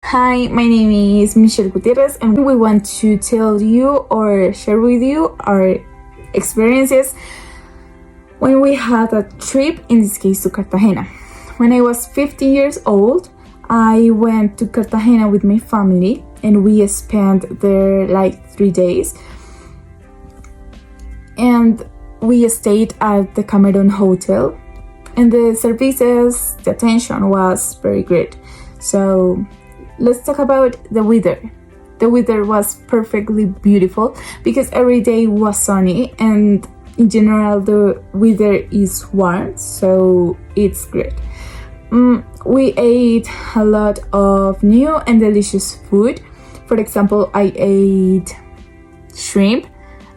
Hi, my name is Michelle Gutierrez, and we want to tell you or share with you our experiences when we had a trip, in this case to Cartagena. When I was 15 years old, I went to Cartagena with my family and we spent there like 3 days. And we stayed at the Cameron Hotel, and the services, the attention was very great. So let's talk about the weather. The weather was perfectly beautiful because every day was sunny, and in general the weather is warm, so it's great. We ate a lot of new and delicious food. For example, I ate shrimp.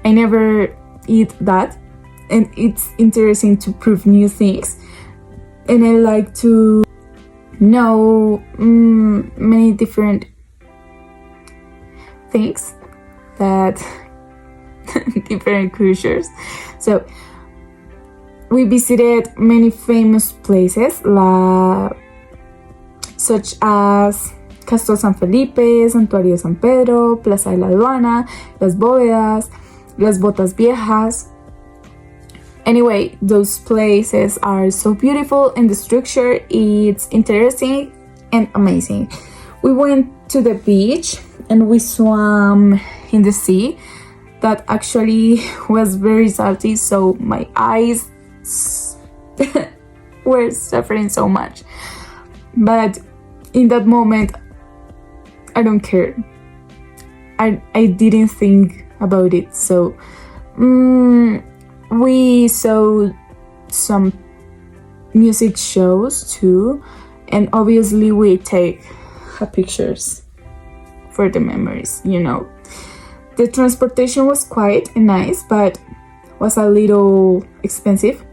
I never eat that, and it's interesting to prove new things. And I like to know many different things that different cultures. So we visited many famous places such as Castro San Felipe, Santuario San Pedro, Plaza de la Aduana, Las Bóvedas, Las Botas Viejas. Anyway, those places are so beautiful and the structure is interesting and amazing. We went to the beach and we swam in the sea that actually was very salty, so my eyes were suffering so much. But in that moment, I don't care. I didn't think about it. So we saw some music shows too, and obviously we take pictures for the memories, The transportation was quite nice, but was a little expensive.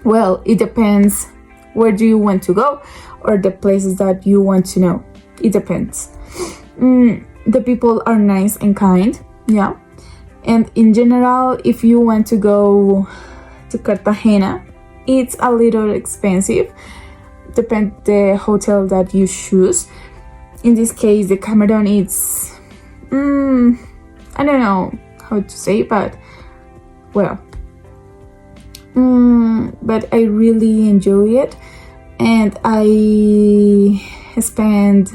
Well, it depends where do you want to go or the places that you want to know. It depends. The people are nice and kind, yeah. And in general, if you want to go to Cartagena, it's a little expensive. Depends the hotel that you choose. In this case, the Cameron is, I don't know how to say, but well, but I really enjoy it, and I spend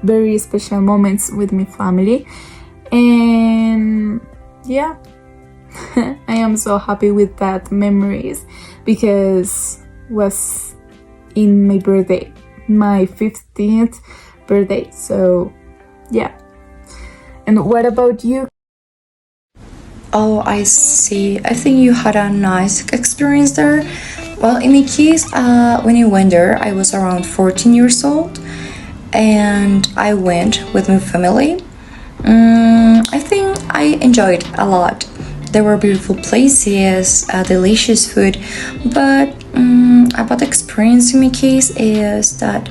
very special moments with my family, and yeah, I am so happy with that memories because was in my birthday, my 15th birthday. So yeah. And what about you? Oh, I see. I think you had a nice experience there. Well, in my case, when I went there, I was around 14 years old, and I went with my family. I think I enjoyed a lot. There were beautiful places, delicious food, but about the experience in my case is that,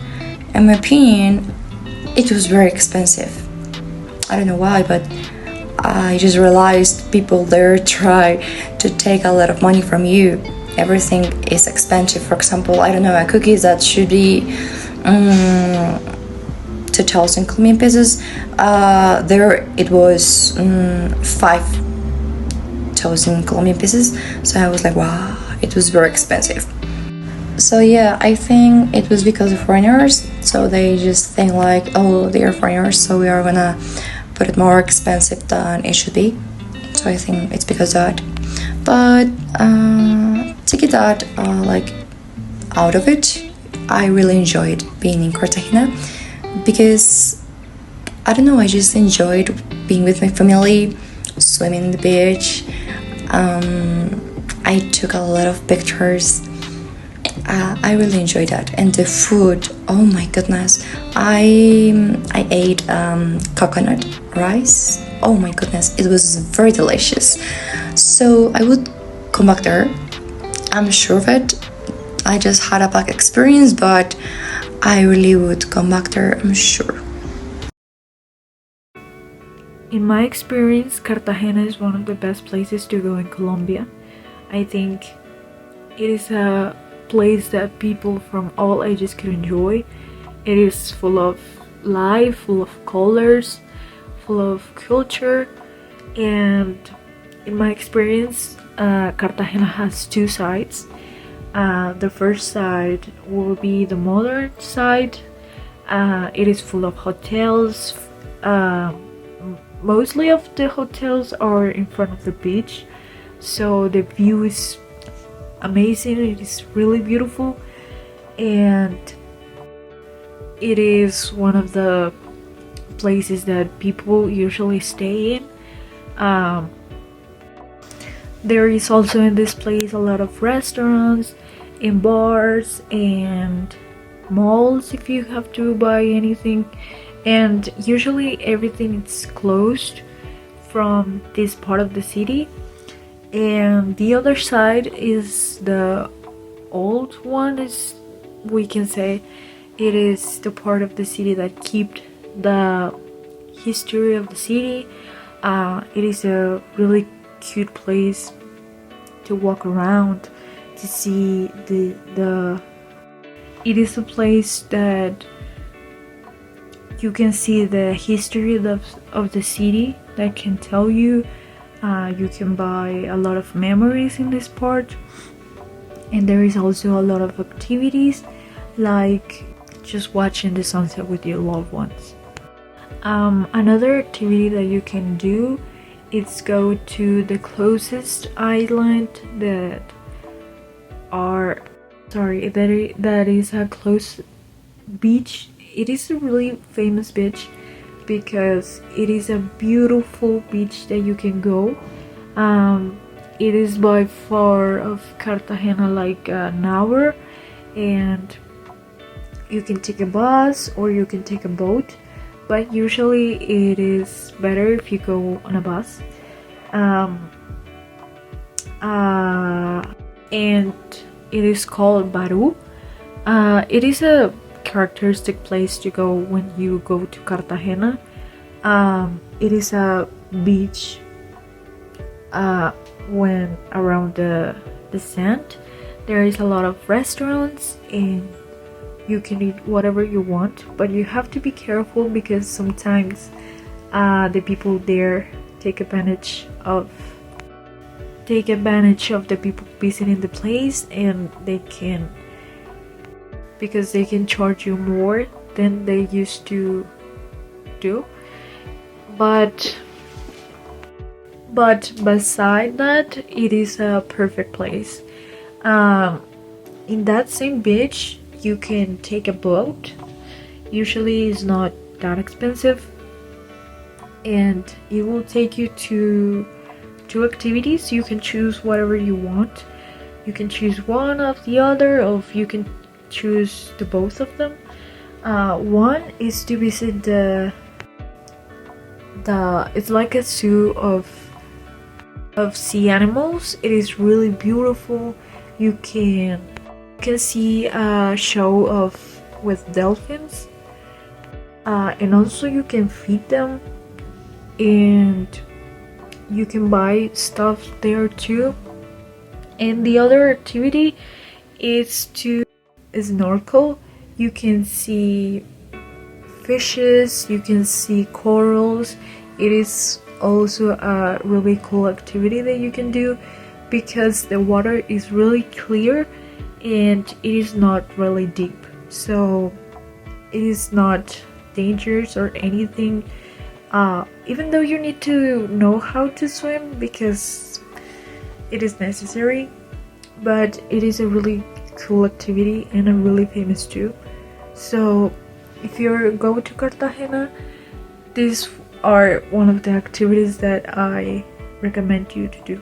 in my opinion, it was very expensive. I don't know why, but I just realized people there try to take a lot of money from you. Everything is expensive. For example, I don't know, a cookie that should be 2,000 Colombian pesos. There it was 5,000 Colombian pesos. So I was like, wow, it was very expensive. So yeah, I think it was because of foreigners. So they just think like, oh, they are foreigners, so we are gonna put it more expensive than it should be. So I think it's because of that. But to get that like out of it, I really enjoyed being in Cartagena because I don't know, I just enjoyed being with my family, swimming in the beach. I took a lot of pictures. I really enjoyed that. And the food, oh my goodness, I ate coconut rice. Oh my goodness, it was very delicious. So I would come back there, I'm sure of it. I just had a bad experience, but I really would come back there, I'm sure. In my experience, Cartagena is one of the best places to go in Colombia. I think it is a place that people from all ages could enjoy. It is full of life, full of colors, full of culture, and in my experience, Cartagena has two sides. The first side will be the modern side. It is full of hotels. Mostly of the hotels are in front of the beach, so the view is amazing. It is really beautiful, and it is one of the places that people usually stay in. There is also in this place a lot of restaurants and bars and malls if you have to buy anything, and usually everything is closed from this part of the city. And the other side is the old one, is we can say it is the part of the city that kept the history of the city. It is a really cute place to walk around, to see the it is a place that you can see the history of the city that can tell you. You can buy a lot of memories in this part, and there is also a lot of activities like just watching the sunset with your loved ones. Another activity that you can do is go to the closest island that is a close beach. It is a really famous beach because it is a beautiful beach that you can go. It is by far of Cartagena like an hour, and you can take a bus or you can take a boat, but usually it is better if you go on a bus. And it is called Baru. It is a characteristic place to go when you go to Cartagena. It is a beach when around the sand. There is a lot of restaurants and you can eat whatever you want, but you have to be careful because sometimes the people there take advantage of the people visiting the place, and they can charge you more than they used to do. But beside that, it is a perfect place. In that same beach you can take a boat. Usually it's not that expensive, and it will take you to two activities. You can choose whatever you want. You can choose one of the other, or you can choose the both of them. One is to visit the it's like a zoo of sea animals. It is really beautiful. You can see a show with dolphins, and also you can feed them, and you can buy stuff there too. And the other activity is to snorkel. You can see fishes, you can see corals. It is also a really cool activity that you can do because the water is really clear and it is not really deep, so it is not dangerous or anything, even though you need to know how to swim because it is necessary. But it is a really cool activity and a really famous too. So if you go to Cartagena, these are one of the activities that I recommend you to do.